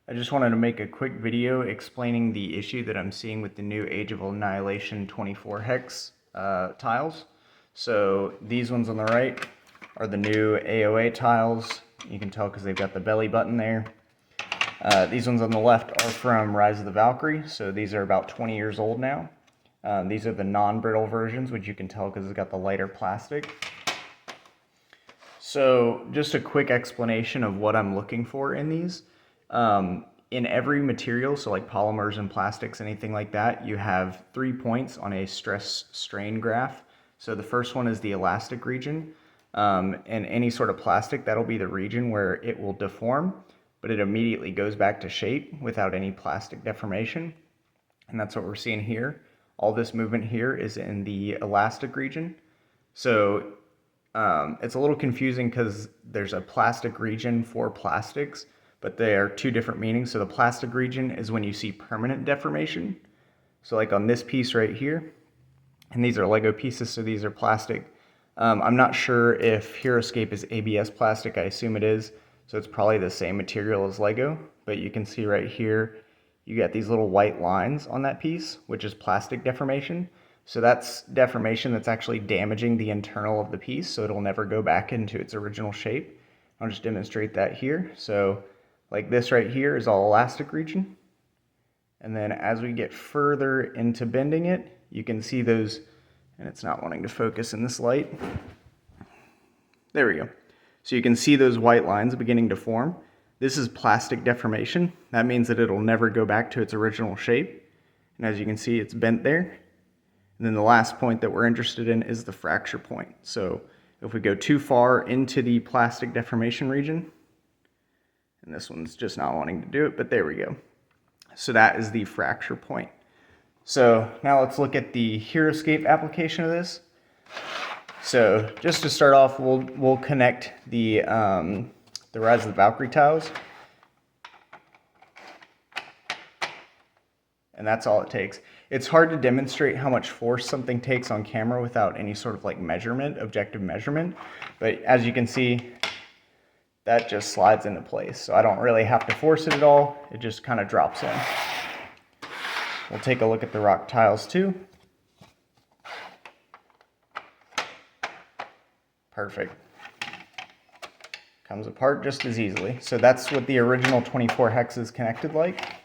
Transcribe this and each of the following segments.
I just wanted to make a quick video explaining the issue that I'm seeing with the new Age of Annihilation 24 hex tiles. So these ones on the right are the new AOA tiles. You can tell because they've got the belly button there. These ones on the left are from Rise of the Valkyrie, so these are about 20 years old now. These are the non-brittle versions, which you can tell because it's got the lighter plastic. So just a quick explanation of what I'm looking for in these. In every material, so like polymers and plastics, anything like that, you have 3 points on a stress strain graph. So the first one is the elastic region. And any sort of plastic, that'll be the region where it will deform, but it immediately goes back to shape without any plastic deformation. And that's what we're seeing here. All this movement here is in the elastic region. So it's a little confusing because there's a plastic region for plastics, but they are two different meanings. So the plastic region is when you see permanent deformation. So like on this piece right here, and these are Lego pieces, so these are plastic. I'm not sure if Heroscape is ABS plastic, I assume it is. So it's probably the same material as Lego, but you can see right here, you get these little white lines on that piece, which is plastic deformation. So that's deformation that's actually damaging the internal of the piece, so it'll never go back into its original shape. I'll just demonstrate that here. So like this right here is all elastic region. And then as we get further into bending it, you can see those, and it's not wanting to focus in this light. There we go. So you can see those white lines beginning to form. This is plastic deformation. That means that it'll never go back to its original shape. And as you can see, it's bent there. And then the last point that we're interested in is the fracture point. So if we go too far into the plastic deformation region, and this one's just not wanting to do it, but there we go. So that is the fracture point. So now let's look at the Heroscape application of this. So just to start off, we'll connect the Rise of the Valkyrie tiles. And that's all it takes. It's hard to demonstrate how much force something takes on camera without any sort of like measurement, objective measurement. But as you can see, that just slides into place. So I don't really have to force it at all. It just kind of drops in. We'll take a look at the rock tiles too. Perfect. Comes apart just as easily. So that's what the original 24 hexes connected like.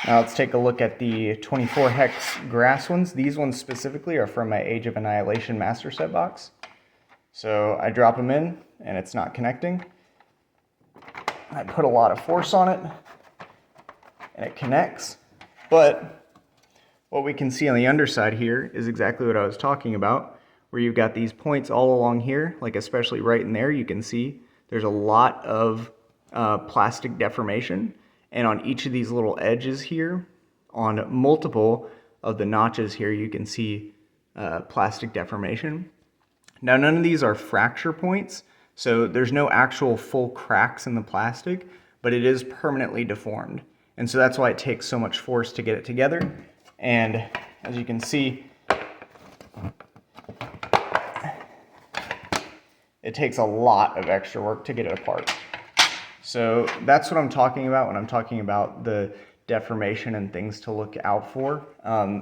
Now let's take a look at the 24 hex grass ones. These ones specifically are from my Age of Annihilation master set box. So I drop them in and it's not connecting. I put a lot of force on it and it connects. But what we can see on the underside here is exactly what I was talking about, where you've got these points all along here, like especially right in there, you can see there's a lot of plastic deformation. And on each of these little edges here, on multiple of the notches here, you can see plastic deformation. Now, none of these are fracture points, so there's no actual full cracks in the plastic, but it is permanently deformed. And so that's why it takes so much force to get it together. And as you can see, it takes a lot of extra work to get it apart. So that's what I'm talking about when I'm talking about the deformation and things to look out for.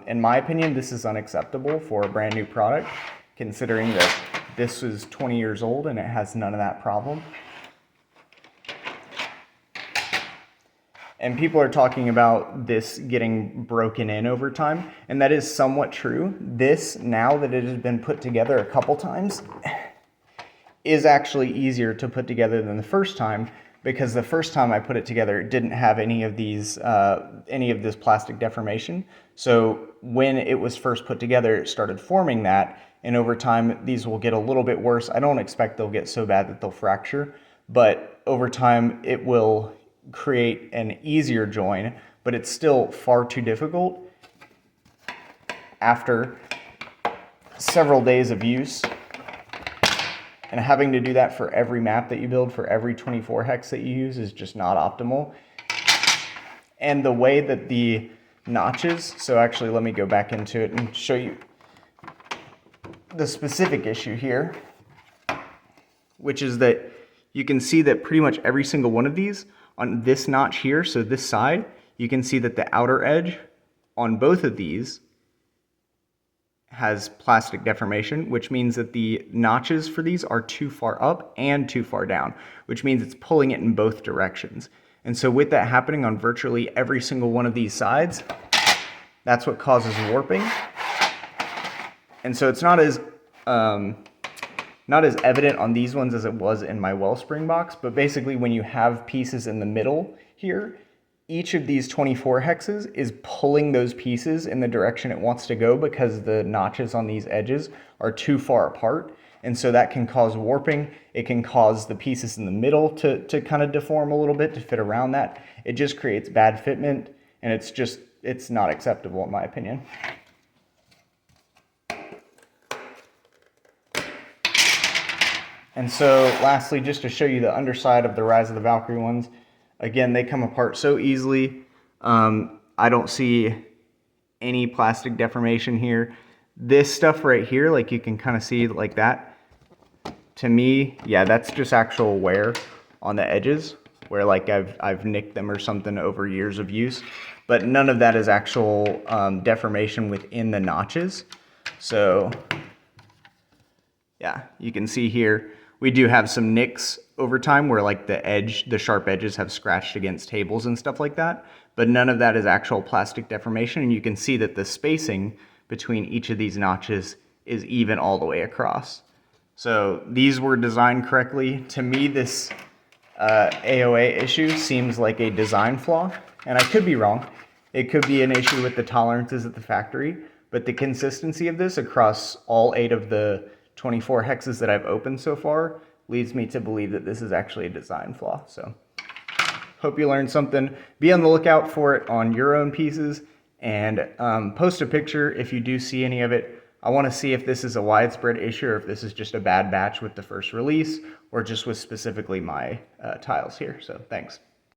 In my opinion, this is unacceptable for a brand new product, considering that this is 20 years old and it has none of that problem. And people are talking about this getting broken in over time, and that is somewhat true. This, now that it has been put together a couple times, is actually easier to put together than the first time, because the first time I put it together, it didn't have any of this plastic deformation. So when it was first put together, it started forming that, and over time, these will get a little bit worse. I don't expect they'll get so bad that they'll fracture, but over time, it will create an easier join, but it's still far too difficult after several days of use. And having to do that for every map that you build, for every 24 hex that you use, is just not optimal. And the way that the notches, so actually let me go back into it and show you the specific issue here, which is that you can see that pretty much every single one of these on this notch here, so this side, you can see that the outer edge on both of these has plastic deformation, which means that the notches for these are too far up and too far down, which means it's pulling it in both directions. And so with that happening on virtually every single one of these sides, that's what causes warping. And so it's not as evident on these ones as it was in my Wellspring box, but basically when you have pieces in the middle here, each of these 24 hexes is pulling those pieces in the direction it wants to go because the notches on these edges are too far apart. And so that can cause warping. It can cause the pieces in the middle to kind of deform a little bit to fit around that. It just creates bad fitment, and it's not acceptable in my opinion. And so lastly, just to show you the underside of the Rise of the Valkyrie ones, again, they come apart so easily. I don't see any plastic deformation here. This stuff right here, like you can kind of see like that, to me, yeah, that's just actual wear on the edges where like I've nicked them or something over years of use, but none of that is actual deformation within the notches. So yeah, you can see here, we do have some nicks over time where like the sharp edges have scratched against tables and stuff like that, but none of that is actual plastic deformation. And you can see that the spacing between each of these notches is even all the way across. So these were designed correctly. To me, this AOA issue seems like a design flaw, and I could be wrong. It could be an issue with the tolerances at the factory, but the consistency of this across all 8 of the 24 hexes that I've opened so far leads me to believe that this is actually a design flaw. So hope you learned something. Be on the lookout for it on your own pieces, and post a picture if you do see any of it. I want to see if this is a widespread issue or if this is just a bad batch with the first release or just with specifically my tiles here. So thanks.